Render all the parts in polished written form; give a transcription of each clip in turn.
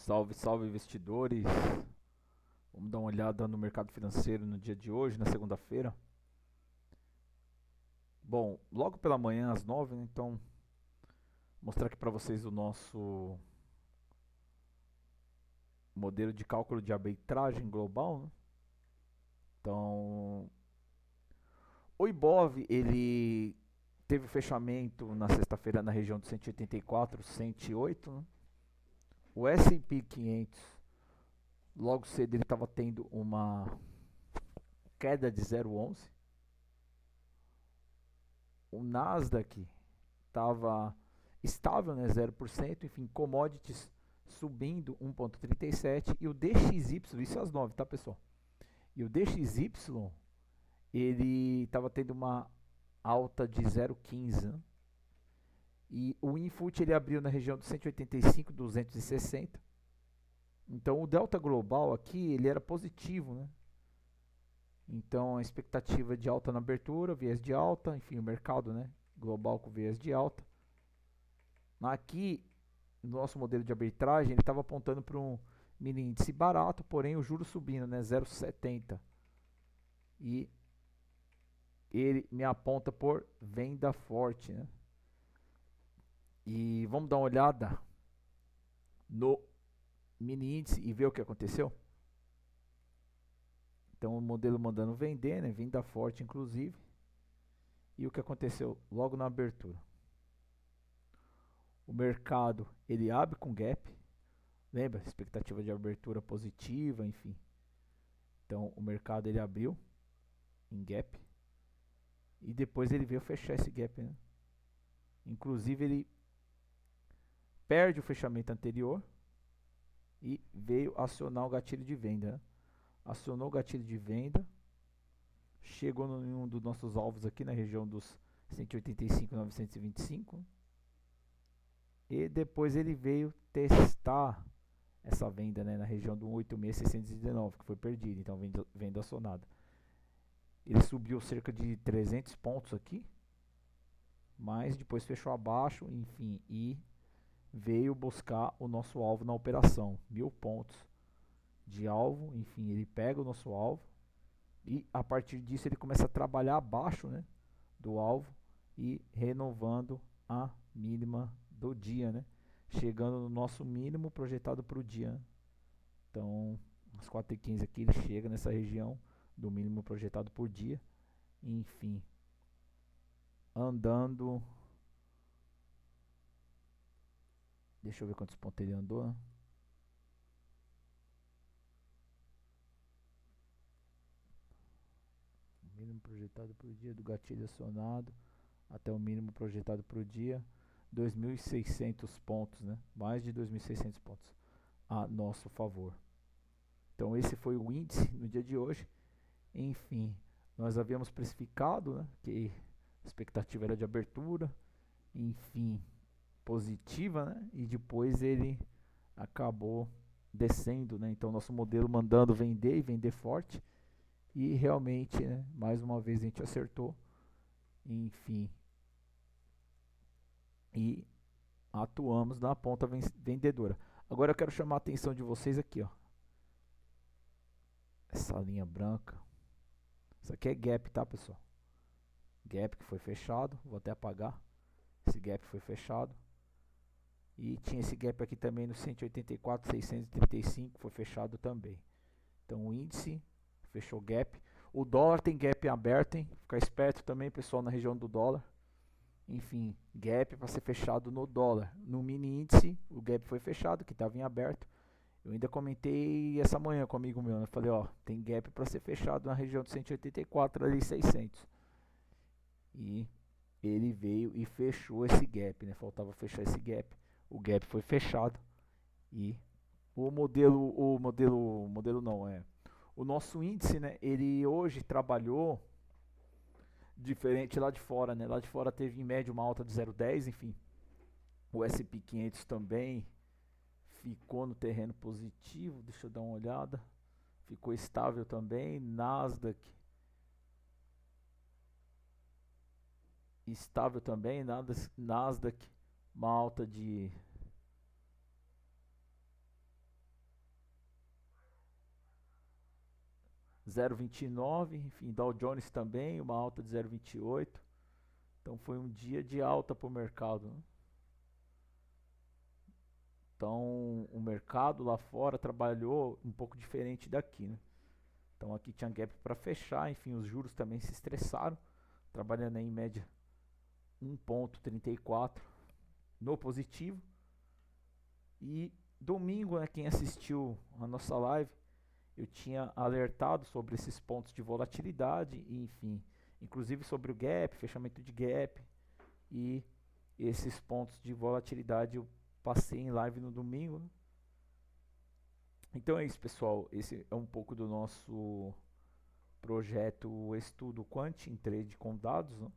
Salve, salve investidores. Vamos dar uma olhada no mercado financeiro no dia de hoje, na segunda-feira. Bom, logo pela manhã às 9, né, então mostrar aqui para vocês o nosso modelo de cálculo de arbitragem global, né? Então, o Ibov, ele teve fechamento na sexta-feira na região de 184, 108, né? O S&P 500, logo cedo ele estava tendo uma queda de 0,11. O Nasdaq estava estável, né, 0%, enfim, commodities subindo 1,37 e o DXY, isso às 9, tá, pessoal? E o DXY, ele estava tendo uma alta de 0,15, né? E o Infut ele abriu na região de 185, 260. Então o delta global aqui, ele era positivo, né? Então a expectativa de alta na abertura, viés de alta, enfim, o mercado, né, global com viés de alta. Aqui, no nosso modelo de arbitragem, ele estava apontando para um mini índice barato, porém o juro subindo, né, 0,70. E ele me aponta por venda forte, né? E vamos dar uma olhada no mini índice e ver o que aconteceu. Então o modelo mandando vender, né, venda forte inclusive. E o que aconteceu logo na abertura? O mercado ele abre com gap. Lembra? Expectativa de abertura positiva, enfim. Então o mercado ele abriu em gap e depois ele veio fechar esse gap, né? Inclusive ele perde o fechamento anterior e veio acionar o gatilho de venda, né? Acionou o gatilho de venda, chegou em um dos nossos alvos aqui na região dos 185,925 e depois ele veio testar essa venda, né, na região do 86,619 que foi perdida, então venda acionada. Ele subiu cerca de 300 pontos aqui, mas depois fechou abaixo, enfim, e veio buscar o nosso alvo na operação, 1000 pontos de alvo, enfim, ele pega o nosso alvo e a partir disso ele começa a trabalhar abaixo, né, do alvo e renovando a mínima do dia, né, chegando no nosso mínimo projetado para o dia, né? Então, às 4h15 aqui ele chega nessa região do mínimo projetado por dia, enfim, andando. Deixa eu ver quantos pontos ele andou, né? Mínimo projetado por dia do gatilho acionado até o mínimo projetado por dia, 2.600 pontos, né? Mais de 2.600 pontos a nosso favor. Então esse foi o índice no dia de hoje. Enfim, nós havíamos precificado, né, que a expectativa era de abertura, enfim, positiva, né? E depois ele acabou descendo, né? Então nosso modelo mandando vender e vender forte. E realmente, né, mais uma vez a gente acertou. Enfim, e atuamos na ponta vendedora. Agora eu quero chamar a atenção de vocês aqui, ó. Essa linha branca. Isso aqui é gap, tá, pessoal? Gap que foi fechado. Vou até apagar. Esse gap foi fechado. E tinha esse gap aqui também no 184,635, foi fechado também. Então o índice fechou gap. O dólar tem gap aberto, hein? Ficar esperto também, pessoal, na região do dólar. Enfim, gap para ser fechado no dólar. No mini índice, o gap foi fechado, que estava em aberto. Eu ainda comentei essa manhã com um amigo meu, né? Falei, ó, tem gap para ser fechado na região de 184 ali 600. E ele veio e fechou esse gap, né? Faltava fechar esse gap. O gap foi fechado e o modelo não é. O nosso índice, né? Ele hoje trabalhou diferente lá de fora, né? Lá de fora teve em média uma alta de 0,10, enfim. O S&P 500 também ficou no terreno positivo, deixa eu dar uma olhada. Ficou estável também, Nasdaq estável também, Nasdaq uma alta de 0,29, enfim, Dow Jones também, uma alta de 0,28. Então foi um dia de alta para o mercado, né? Então o mercado lá fora trabalhou um pouco diferente daqui, né? Então aqui tinha gap para fechar, enfim, os juros também se estressaram, trabalhando aí em média 1,34 no positivo. E domingo, né, quem assistiu a nossa live, eu tinha alertado sobre esses pontos de volatilidade, e, enfim, inclusive sobre o gap, fechamento de gap, e esses pontos de volatilidade eu passei em live no domingo, né? Então é isso, pessoal. Esse é um pouco do nosso projeto Estudo Quant em Trade com dados, né?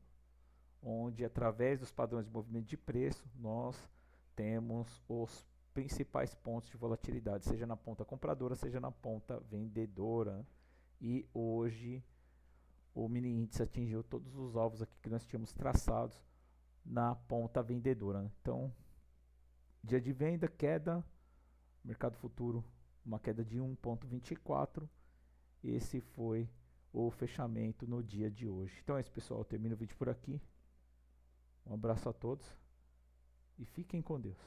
Onde através dos padrões de movimento de preço nós temos os principais pontos de volatilidade, seja na ponta compradora, seja na ponta vendedora, né? E hoje o mini índice atingiu todos os alvos aqui que nós tínhamos traçados na ponta vendedora, né? Então, dia de venda, queda, mercado futuro, uma queda de 1,24. Esse foi o fechamento no dia de hoje. Então é isso, pessoal. Eu termino o vídeo por aqui. Um abraço a todos e fiquem com Deus.